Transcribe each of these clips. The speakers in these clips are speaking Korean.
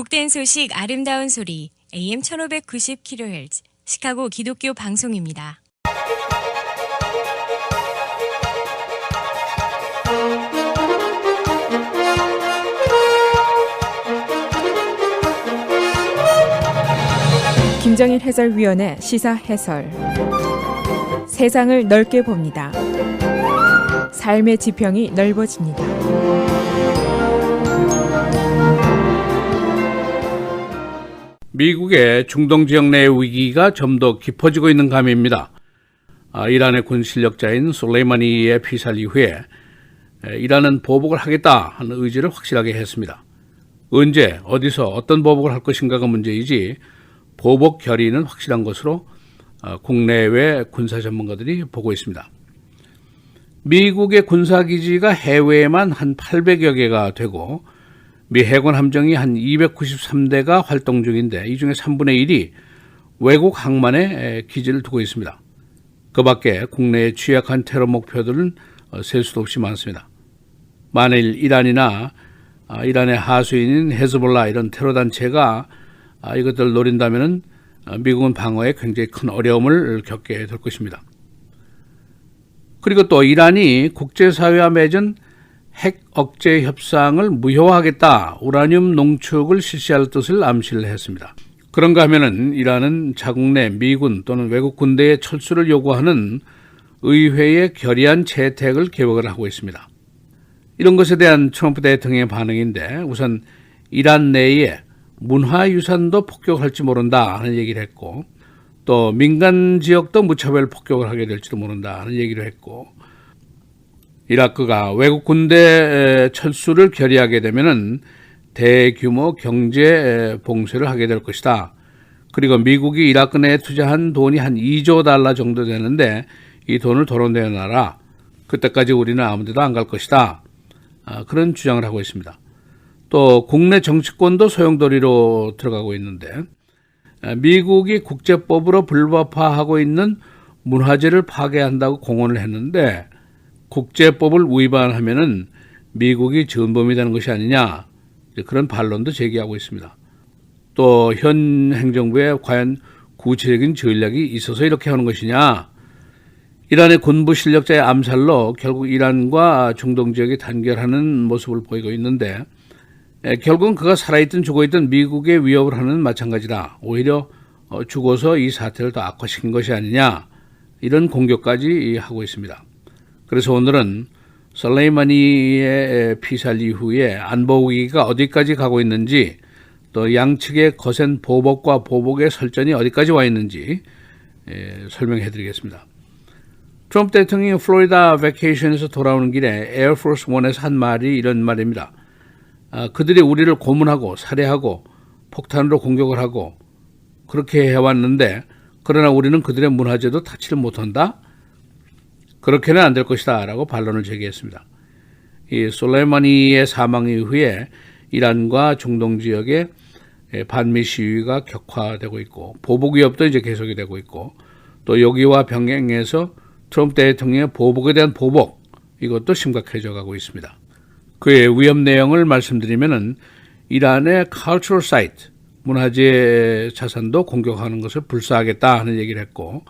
복된 소식 아름다운 소리 AM 1590kHz 시카고 기독교 방송입니다. 김정일 해설위원의 시사 해설. 세상을 넓게 봅니다. 삶의 지평이 넓어집니다. 미국의 중동 지역 내 위기가 좀 더 깊어지고 있는 감입니다. 이란의 군 실력자인 솔레이마니의 피살 이후에 이란은 보복을 하겠다 하는 의지를 확실하게 했습니다. 언제, 어디서, 어떤 보복을 할 것인가가 문제이지 보복 결의는 확실한 것으로 국내외 군사 전문가들이 보고 있습니다. 미국의 군사기지가 해외에만 한 800여 개가 되고 미 해군 함정이 한 293대가 활동 중인데 이 중에 3분의 1이 외국 항만에 기지를 두고 있습니다. 그 밖에 국내에 취약한 테러 목표들은 셀 수도 없이 많습니다. 만일 이란이나 이란의 하수인인 헤즈볼라 이런 테러 단체가 이것들을 노린다면 미국은 방어에 굉장히 큰 어려움을 겪게 될 것입니다. 그리고 또 이란이 국제사회와 맺은 핵 억제 협상을 무효화하겠다, 우라늄 농축을 실시할 뜻을 암시를 했습니다. 그런가 하면은 이란은 자국 내 미군 또는 외국 군대의 철수를 요구하는 의회의 결의안 채택을 계획을 하고 있습니다. 이런 것에 대한 트럼프 대통령의 반응인데 우선 이란 내에 문화유산도 폭격할지 모른다 하는 얘기를 했고 또 민간 지역도 무차별 폭격을 하게 될지도 모른다 하는 얘기를 했고 이라크가 외국 군대 철수를 결의하게 되면은 대규모 경제 봉쇄를 하게 될 것이다. 그리고 미국이 이라크 내에 투자한 돈이 한 2조 달러 정도 되는데 이 돈을 도로 내놔라. 그때까지 우리는 아무 데도 안 갈 것이다. 그런 주장을 하고 있습니다. 또 국내 정치권도 소용돌이로 들어가고 있는데 미국이 국제법으로 불법화하고 있는 문화재를 파괴한다고 공언을 했는데 국제법을 위반하면은 미국이 전범이 되는 것이 아니냐 그런 반론도 제기하고 있습니다. 또 현 행정부에 과연 구체적인 전략이 있어서 이렇게 하는 것이냐 이란의 군부 실력자의 암살로 결국 이란과 중동 지역이 단결하는 모습을 보이고 있는데 결국은 그가 살아있든 죽어있든 미국의 위협을 하는 마찬가지다. 오히려 죽어서 이 사태를 더 악화시킨 것이 아니냐 이런 공격까지 하고 있습니다. 그래서 오늘은 솔레이마니의 피살 이후에 안보 위기가 어디까지 가고 있는지 또 양측의 거센 보복과 보복의 설전이 어디까지 와 있는지 설명해 드리겠습니다. 트럼프 대통령이 플로리다 베케이션에서 돌아오는 길에 에어포스 1에서 한 말이 이런 말입니다. 그들이 우리를 고문하고 살해하고 폭탄으로 공격을 하고 그렇게 해왔는데 그러나 우리는 그들의 문화재도 타치를 못한다? 그렇게는 안 될 것이다 라고 반론을 제기했습니다. 이 솔레이마니의 사망 이후에 이란과 중동 지역의 반미 시위가 격화되고 있고 보복 위협도 이제 계속이 되고 있고 또 여기와 병행해서 트럼프 대통령의 보복에 대한 보복 이것도 심각해져 가고 있습니다. 그의 위협 내용을 말씀드리면은 이란의 cultural site 문화재 자산도 공격하는 것을 불사하겠다 하는 얘기를 했고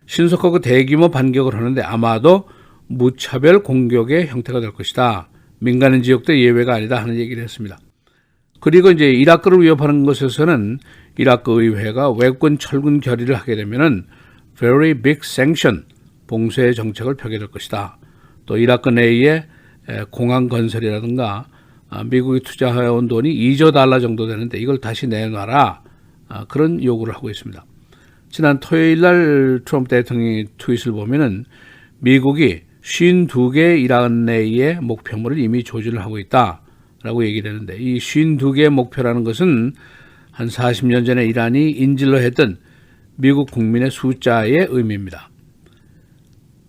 신속하고 대규모 반격을 하는데 아마도 무차별 공격의 형태가 될 것이다. 민간 지역도 예외가 아니다 하는 얘기를 했습니다. 그리고 이제 이라크를 위협하는 것에서는 이라크 의회가 외국군 철군 결의를 하게 되면은 very big sanction 봉쇄 정책을 펴게 될 것이다. 또 이라크 내에 공항 건설이라든가 미국이 투자해온 돈이 2조 달러 정도 되는데 이걸 다시 내놔라. 그런 요구를 하고 있습니다. 지난 토요일 날 트럼프 대통령의 트윗을 보면은 미국이 52개 이란 내의 목표물을 이미 조준을 하고 있다라고 얘기를 했는데 이 52개의 목표라는 것은 한 40년 전에 이란이 인질로 했던 미국 국민의 숫자의 의미입니다.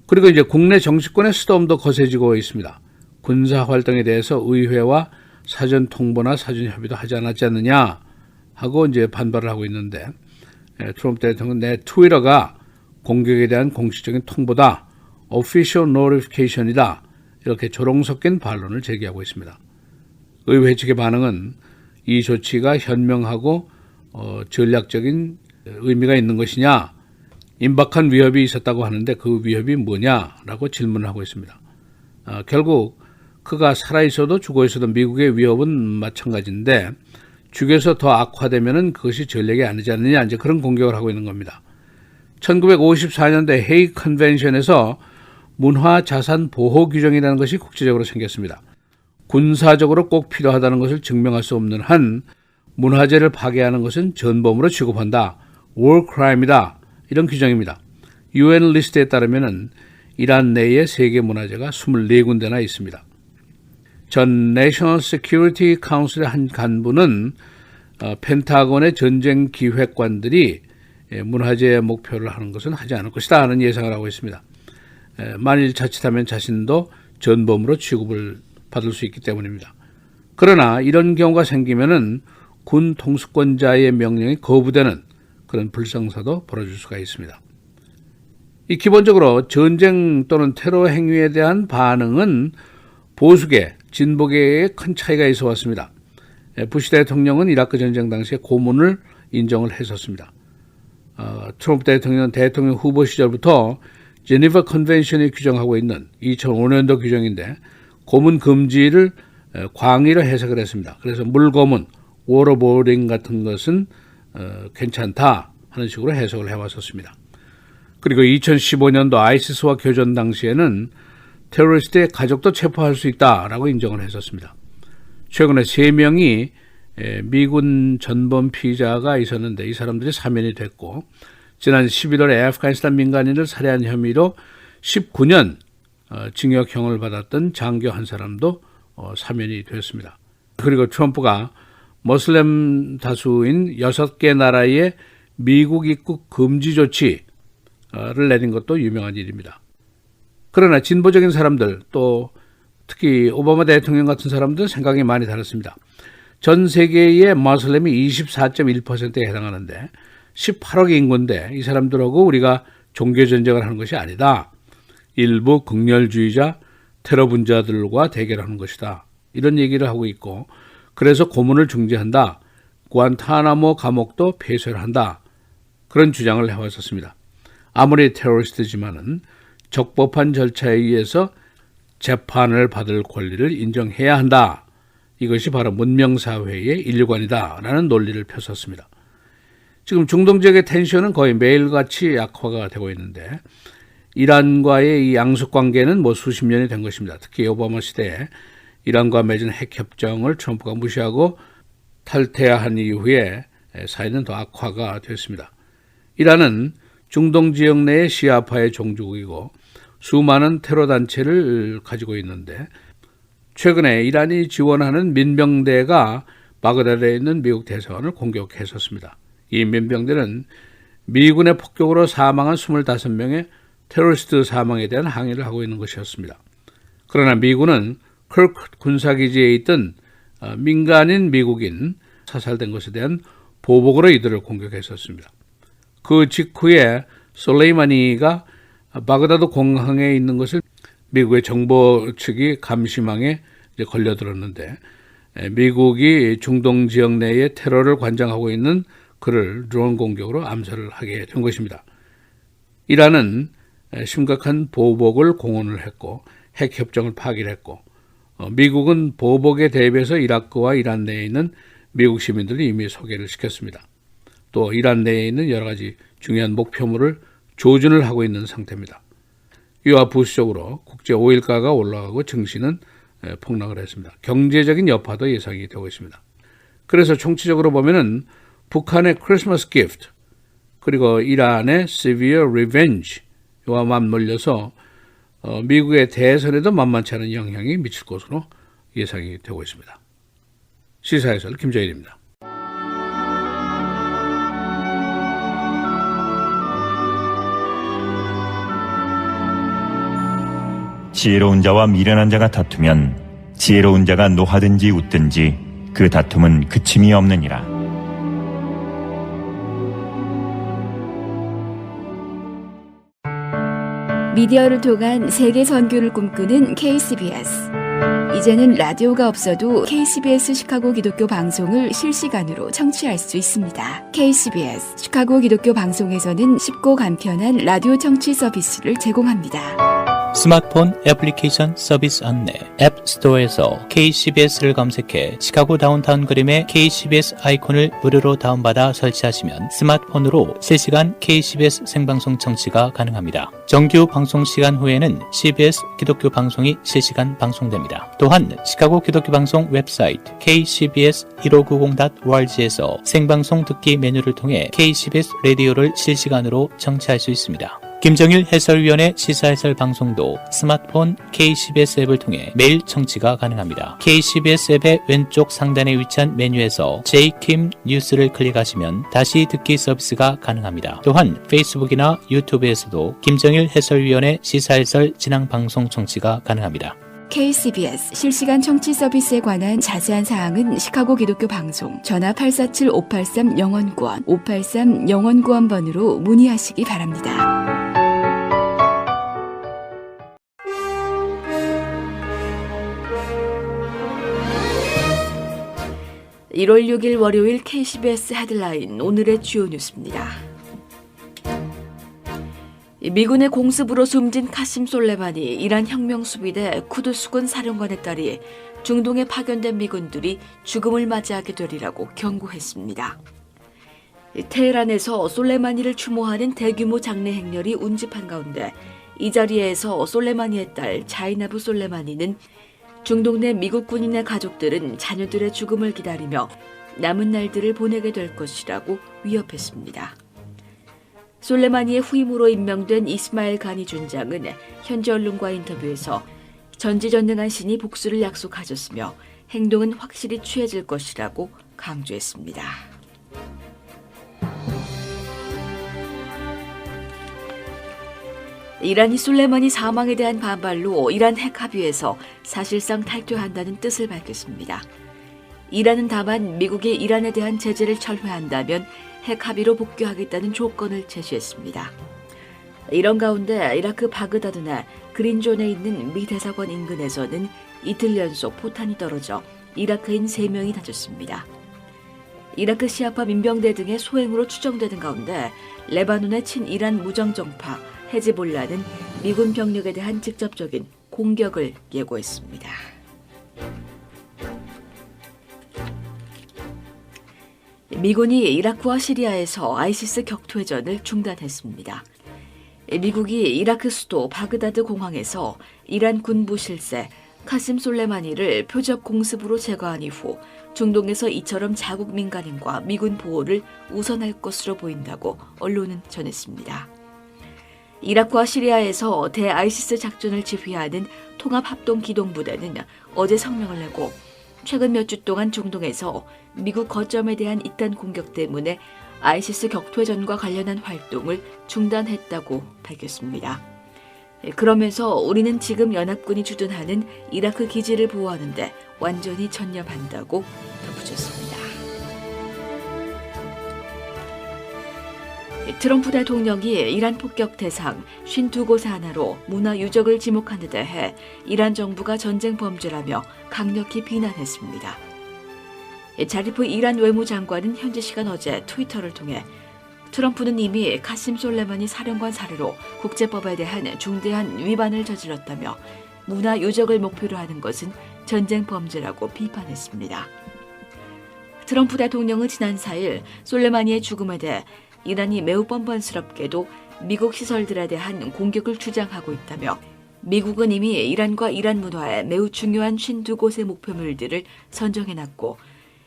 그리고 이제 국내 정치권의 스톰도 거세지고 있습니다. 군사 활동에 대해서 의회와 사전 통보나 사전 협의도 하지 않았지 않느냐 하고 이제 반발을 하고 있는데 트럼프 대통령은 내 트위터가 공격에 대한 공식적인 통보다, official notification이다 이렇게 조롱 섞인 반론을 제기하고 있습니다. 의회 측의 반응은 이 조치가 현명하고 전략적인 의미가 있는 것이냐, 임박한 위협이 있었다고 하는데 그 위협이 뭐냐라고 질문을 하고 있습니다. 결국 그가 살아있어도 죽어있어도 미국의 위협은 마찬가지인데 죽여서 더 악화되면 그것이 전략이 아니지 않느냐, 이제 그런 공격을 하고 있는 겁니다. 1954년도에 헤이그 컨벤션에서 문화자산 보호 규정이라는 것이 국제적으로 생겼습니다. 군사적으로 꼭 필요하다는 것을 증명할 수 없는 한 문화재를 파괴하는 것은 전범으로 취급한다. war crime이다. 이런 규정입니다. UN 리스트에 따르면 이란 내에 세계 문화재가 24군데나 있습니다. 전 내셔널 세큐리티 카운슬의 한 간부는 펜타곤의 전쟁 기획관들이 문화재 목표를 하는 것은 하지 않을 것이다 하는 예상을 하고 있습니다. 만일 자칫하면 자신도 전범으로 취급을 받을 수 있기 때문입니다. 그러나 이런 경우가 생기면은 군 통수권자의 명령이 거부되는 그런 불상사도 벌어질 수가 있습니다. 기본적으로 전쟁 또는 테러 행위에 대한 반응은 보수계, 진보계에 큰 차이가 있어 왔습니다. 부시 대통령은 이라크 전쟁 당시에 고문을 인정을 했었습니다. 트럼프 대통령은 대통령 후보 시절부터 제니바 컨벤션이 규정하고 있는 2005년도 규정인데 고문 금지를 광의로 해석을 했습니다. 그래서 물고문, 워터보딩 같은 것은 괜찮다 하는 식으로 해석을 해왔었습니다. 그리고 2015년도 아이시스와 교전 당시에는 테러리스트의 가족도 체포할 수 있다라고 인정을 했었습니다. 최근에 3명이 미군 전범 피의자가 있었는데 이 사람들이 사면이 됐고 지난 11월에 아프가니스탄 민간인을 살해한 혐의로 19년 징역형을 받았던 장교 한 사람도 사면이 됐습니다. 그리고 트럼프가 모슬렘 다수인 6개 나라의 미국 입국 금지 조치를 내린 것도 유명한 일입니다. 그러나 진보적인 사람들 또 특히 오바마 대통령 같은 사람들은 생각이 많이 다릅니다. 전 세계의 모슬렘이 24.1%에 해당하는데 18억 인구인데 이 사람들하고 우리가 종교전쟁을 하는 것이 아니다. 일부 극렬주의자 테러 분자들과 대결하는 것이다. 이런 얘기를 하고 있고 그래서 고문을 중지한다. 구안타나모 감옥도 폐쇄를 한다. 그런 주장을 해왔었습니다. 아무리 테러리스트지만은 적법한 절차에 의해서 재판을 받을 권리를 인정해야 한다. 이것이 바로 문명사회의 일관이다라는 논리를 펴섰습니다. 지금 중동 지역의 텐션은 거의 매일같이 약화가 되고 있는데 이란과의 이 양숙관계는 수십 년이 된 것입니다. 특히 오바마 시대에 이란과 맺은 핵협정을 트럼프가 무시하고 탈퇴한 이후에 사이는 더 악화가 됐습니다. 이란은 중동 지역 내의 시아파의 종주국이고 수많은 테러 단체를 가지고 있는데 최근에 이란이 지원하는 민병대가 바그다드에 있는 미국 대사관을 공격했었습니다. 이 민병대는 미군의 폭격으로 사망한 25명의 테러리스트 사망에 대한 항의를 하고 있는 것이었습니다. 그러나 미군은 커크 군사기지에 있던 민간인 미국인 사살된 것에 대한 보복으로 이들을 공격했었습니다. 그 직후에 솔레이마니가 바그다드 공항에 있는 것을 미국의 정보 측이 감시망에 걸려들었는데 미국이 중동 지역 내에 테러를 관장하고 있는 그를 드론 공격으로 암살을 하게 된 것입니다. 이란은 심각한 보복을 공언을 했고 핵협정을 파기를 했고 미국은 보복에 대비해서 이라크와 이란 내에 있는 미국 시민들을 이미 소개를 시켰습니다. 또 이란 내에 있는 여러 가지 중요한 목표물을 조준을 하고 있는 상태입니다. 이와 부수적으로 국제 오일가가 올라가고 증시는 폭락을 했습니다. 경제적인 여파도 예상이 되고 있습니다. 그래서 총체적으로 보면은 북한의 크리스마스 기프트 그리고 이란의 severe revenge와 맞물려서 미국의 대선에도 만만치 않은 영향이 미칠 것으로 예상이 되고 있습니다. 시사해설 김정일입니다. 지혜로운 자와 미련한 자가 다투면 지혜로운 자가 노하든지 웃든지 그 다툼은 그침이 없느니라. 미디어를 통한 세계 선교를 꿈꾸는 KCBS. 이제는 라디오가 없어도 KCBS 시카고 기독교 방송을 실시간으로 청취할 수 있습니다. KCBS 시카고 기독교 방송에서는 쉽고 간편한 라디오 청취 서비스를 제공합니다. 스마트폰 애플리케이션 서비스 안내 앱 스토어에서 KCBS를 검색해 시카고 다운타운 그림의 KCBS 아이콘을 무료로 다운받아 설치하시면 스마트폰으로 실시간 KCBS 생방송 청취가 가능합니다. 정규 방송 시간 후에는 CBS 기독교 방송이 실시간 방송됩니다. 또한 시카고 기독교 방송 웹사이트 kcbs1590.org에서 생방송 듣기 메뉴를 통해 KCBS 라디오를 실시간으로 청취할 수 있습니다. 김정일 해설위원의 시사해설 방송도 스마트폰 KCBS 앱을 통해 매일 청취가 가능합니다. KCBS 앱의 왼쪽 상단에 위치한 메뉴에서 J-Kim 뉴스를 클릭하시면 다시 듣기 서비스가 가능합니다. 또한 페이스북이나 유튜브에서도 김정일 해설위원의 시사해설 진행 방송 청취가 가능합니다. KCBS 실시간 청취 서비스에 관한 자세한 사항은 시카고 기독교 방송 전화 847-583-영원구원 583-영원구원번으로 문의하시기 바랍니다. 1월 6일 월요일 KCBS 헤드라인 오늘의 주요 뉴스입니다. 미군의 공습으로 숨진 카심 솔레마니 이란 혁명수비대 쿠두스군 사령관의 딸이 중동에 파견된 미군들이 죽음을 맞이하게 되리라고 경고했습니다. 테헤란에서 솔레마니를 추모하는 대규모 장례 행렬이 운집한 가운데 이 자리에서 솔레마니의 딸 자이나브 솔레마니는 중동 내 미국 군인의 가족들은 자녀들의 죽음을 기다리며 남은 날들을 보내게 될 것이라고 위협했습니다. 솔레마니의 후임으로 임명된 이스마엘 가니 준장은 현지 언론과 인터뷰에서 전지전능한 신이 복수를 약속하셨으며 행동은 확실히 취해질 것이라고 강조했습니다. 이란이 솔레마니 사망에 대한 반발로 이란 핵 합의에서 사실상 탈퇴한다는 뜻을 밝혔습니다. 이란은 다만 미국이 이란에 대한 제재를 철회한다면 핵 합의로 복귀하겠다는 조건을 제시했습니다. 이런 가운데 이라크 바그다드나 그린존에 있는 미 대사관 인근에서는 이틀 연속 포탄이 떨어져 이라크인 3명이 다쳤습니다. 이라크 시아파 민병대 등의 소행으로 추정되는 가운데 레바논의 친이란 무장정파 헤즈볼라는 미군 병력에 대한 직접적인 공격을 예고했습니다. 미군이 이라크와 시리아에서 아이시스 격투회전을 중단했습니다. 미국이 이라크 수도 바그다드 공항에서 이란 군부 실세 카심 솔레마니를 표적 공습으로 제거한 이후 중동에서 이처럼 자국 민간인과 미군 보호를 우선할 것으로 보인다고 언론은 전했습니다. 이라크와 시리아에서 대아이시스 작전을 지휘하는 통합합동기동부대는 어제 성명을 내고 최근 몇 주 동안 중동에서 미국 거점에 대한 이딴 공격 때문에 아이시스 격투회전과 관련한 활동을 중단했다고 밝혔습니다. 그러면서 우리는 지금 연합군이 주둔하는 이라크 기지를 보호하는데 완전히 전념한다고 덧붙였습니다. 트럼프 대통령이 이란 폭격 대상 52곳의 하나로 문화 유적을 지목한 데 대해 이란 정부가 전쟁 범죄라며 강력히 비난했습니다. 자리프 이란 외무장관은 현지 시간 어제 트위터를 통해 트럼프는 이미 카심 솔레마니 사령관 사례로 국제법에 대한 중대한 위반을 저질렀다며 문화 유적을 목표로 하는 것은 전쟁 범죄라고 비판했습니다. 트럼프 대통령은 지난 4일 솔레마니의 죽음에 대해 이란이 매우 뻔뻔스럽게도 미국 시설들에 대한 공격을 주장하고 있다며 미국은 이미 이란과 이란 문화에 매우 중요한 52곳의 목표물들을 선정해놨고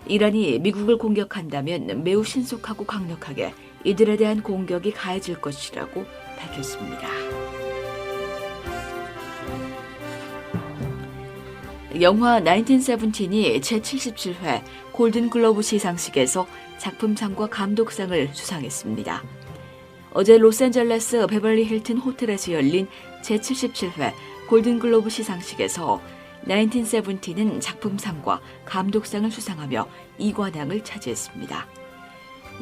이란이 미국을 공격한다면 매우 신속하고 강력하게 이들에 대한 공격이 가해질 것이라고 밝혔습니다. 영화 1917이 제77회 골든글로브 시상식에서 작품상과 감독상을 수상했습니다. 어제 로스앤젤레스 베벌리 힐튼 호텔에서 열린 제77회 골든글로브 시상식에서 1917은 작품상과 감독상을 수상하며 2관왕을 차지했습니다.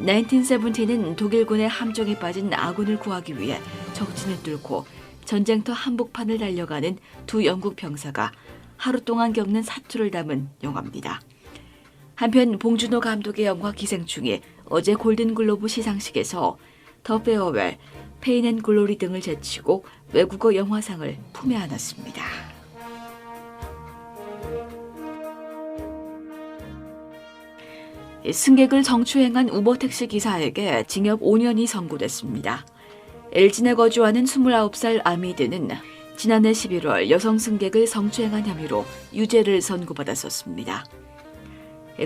1917은 독일군의 함정에 빠진 아군을 구하기 위해 적진을 뚫고 전쟁터 한복판을 달려가는 두 영국 병사가 하루 동안 겪는 사투를 담은 영화입니다. 한편 봉준호 감독의 영화 기생충이 어제 골든글로브 시상식에서 더 페어웰, 페인 앤 글로리 등을 제치고 외국어 영화상을 품에 안았습니다. 승객을 성추행한 우버택시 기사에게 징역 5년이 선고됐습니다. 엘진에 거주하는 29살 아미드는 지난해 11월 여성 승객을 성추행한 혐의로 유죄를 선고받았었습니다.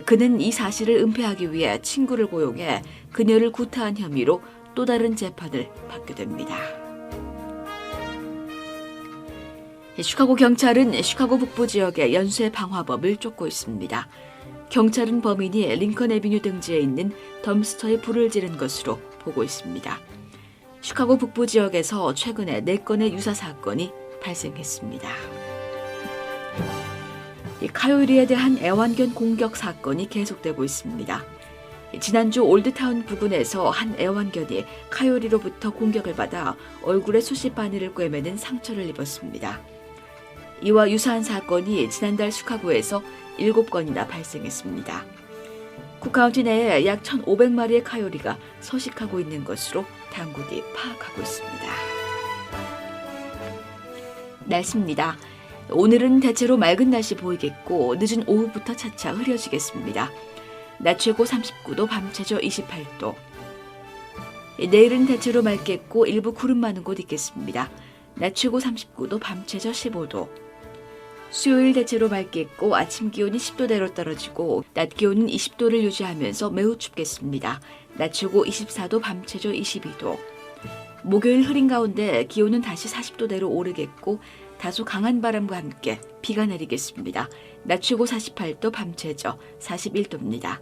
그는 이 사실을 은폐하기 위해 친구를 고용해 그녀를 구타한 혐의로 또 다른 재판을 받게 됩니다. 시카고 경찰은 시카고 북부 지역의 연쇄 방화범을 쫓고 있습니다. 경찰은 범인이 링컨 애비뉴 등지에 있는 덤스터에 불을 지른 것으로 보고 있습니다. 시카고 북부 지역에서 최근에 4건의 유사 사건이 발생했습니다. 카요리에 대한 애완견 공격 사건이 계속되고 있습니다. 지난주 올드타운 부근에서 한 애완견이 카요리로부터 공격을 받아 얼굴에 수십 바늘을 꿰매는 상처를 입었습니다. 이와 유사한 사건이 지난달 시카고에서 7건이나 발생했습니다. 쿡카운티 내에 약 1,500마리의 카요리가 서식하고 있는 것으로 당국이 파악하고 있습니다. 날씨입니다. 오늘은 대체로 맑은 날씨 보이겠고 늦은 오후부터 차차 흐려지겠습니다. 낮 최고 39도, 밤 최저 28도. 내일은 대체로 맑겠고 일부 구름 많은 곳 있겠습니다. 낮 최고 39도, 밤 최저 15도. 수요일 대체로 맑겠고 아침 기온이 10도대로 떨어지고 낮 기온은 20도를 유지하면서 매우 춥겠습니다. 낮 최고 24도, 밤 최저 22도. 목요일 흐린 가운데 기온은 다시 40도대로 오르겠고 다소 강한 바람과 함께 비가 내리겠습니다. 낮 최고 48도, 밤 최저 41도입니다.